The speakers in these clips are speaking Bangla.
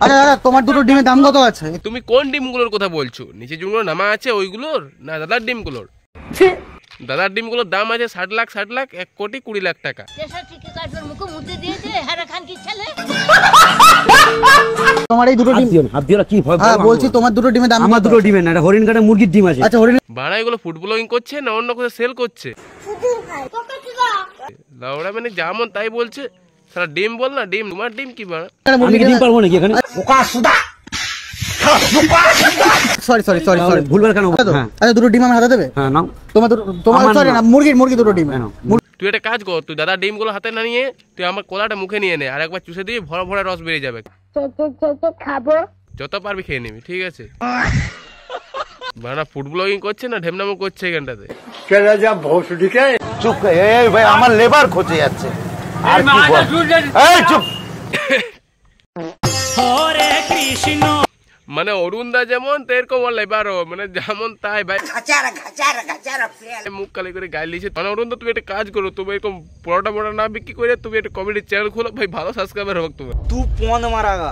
আরে দাদা তোমার দুটো ডিমের দাম কত আছে? তুমি কোন ডিমগুলোর কথা বলছো? নিচে যেগুলো নামা আছে ওইগুলোর না দাদার ডিমগুলোর? দাদার ডিমগুলোর দাম আছে 60 লাখ 1,20,00,000 টাকা। তোমার এই দুটো ডিম হাত দিও না কি ভয়? হ্যাঁ বলছি তোমার দুটো ডিমের দাম। আমার দুটো ডিমের না, এটা হরিণ কাটা মুরগির ডিম আছে। আচ্ছা হরিণ বাড়া এগুলো ফুড ব্লগিং করছে না অন্য কোথাও সেল করছে? লাউড়া মানে যেমন তাই বলছে। সারা ডিম বল না ডিম, তোমার ডিম কি বাড়া? আমি ডিম পারবো নাকি এখানে? ওকা সুদা সরি সরি সরি সরি ভুলবার কেন? আচ্ছা দুটো ডিম আমার হাতে দেবে? হ্যাঁ নাও। তোমার সরি না মুরগি দুটো ডিম। তুই একটা কাজ কর, তুই দাদা ডিমগুলো হাতে না নিয়ে তুই আমার কলাটা মুখে নিয়ে নে, আর একবার চুষে দিয়ে ভরা ভরা রস বেরিয়ে যাবে। খাবো যত পারবি খেয়ে নিবি, ঠিক আছে? বানা ফুড ব্লগিং করছে না ঢেমনামো করছে এখানটাতে। চুপ এই ভাই আমার লেবার খোঁজে যাচ্ছে। আর কি বল? এই চুপ। হরে কৃষ্ণ মানে অরুণদা যেমন তেরকম লেবারও, মানে যেমন তাই ভাই মুখ কালি করে গায়ে লিখছে। মানে অরুণদা তুমি একটা কাজ করো, তুমি এরকম পরোটা মোটা না বিক্রি করে তুমি একটা কমেডি চ্যানেল খোলো ভাই, ভালো সাবস্ক্রাইবার হোক তোমার। তুই পন মারাগা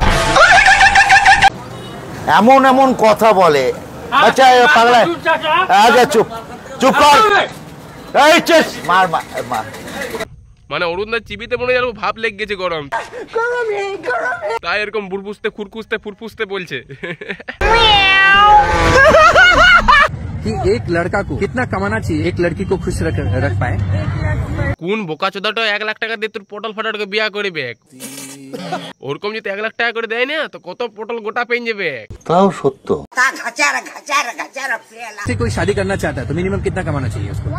এমন এমন কথা বলে। আচ্ছা পাগলা আচ্ছা চুপ চুপ কর। এই চেস মার মার। মানে অরুণদা চিবিতে মনে হয় ভাব লেগে গেছে গরম, তাই এরকম বুড়বুসতে খুরকুসতে ফুরফুসতে বলছে। कि एक लड़का को कितना कमाना चाहिए एक लड़की को खुश रख पाए? কোন বোকা চোদাটা 1 লাখ টাকা দিয়ে তোর পটল ফাটাটাকে বিয়া করবে? ওরকম যদি 1 লাখ টাকা করে দেয় না তো কত পটল গোটা পেয়ে যাবে। তাও সত্য। से कोई शादी करना चाहता है तो मिनिमम कितना कमाना चाहिए उसको?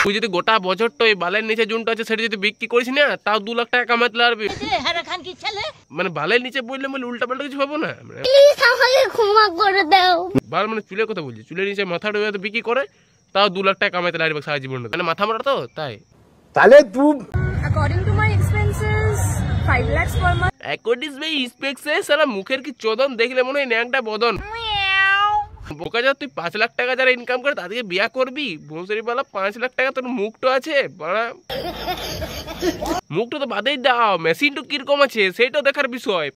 তুই যদি গোটা বছরটা ওই বালের নিচে জুনটা আছে সেটা যদি বিক্রি করিস না তাও 2 লাখ টাকা কামাতে পারবি। মানে বালের নিচে বললে বলে উল্টা পাল্টা কিছু পাবো না। ক্ষমা করে দাও। বাল মানে চুলের কথা বলছি, চুলের নিচে মাথাটা বিক্রি করে তাও 2 লাখ টাকা কামাতে পারবে সারা জীবন। মানে মাথা মারা তো তাই। তাহলে তুই According to my expenses, 5 lakhs per month. According by স্পেক্সে সারা মুখের কি চোদন দেখলে মনে হয় ন্যাংটা বদন। বোকা যা তুই 5 লাখ টাকা যারা ইনকাম করে তাদেরকে বিয়া করবি? বংশীবালা 5 লাখ টাকা তোর মুখটা আছে বাড়া। মুখটা তো বাদেই দাও, মেশিনটা কিরকম আছে সেটাও দেখার বিষয়।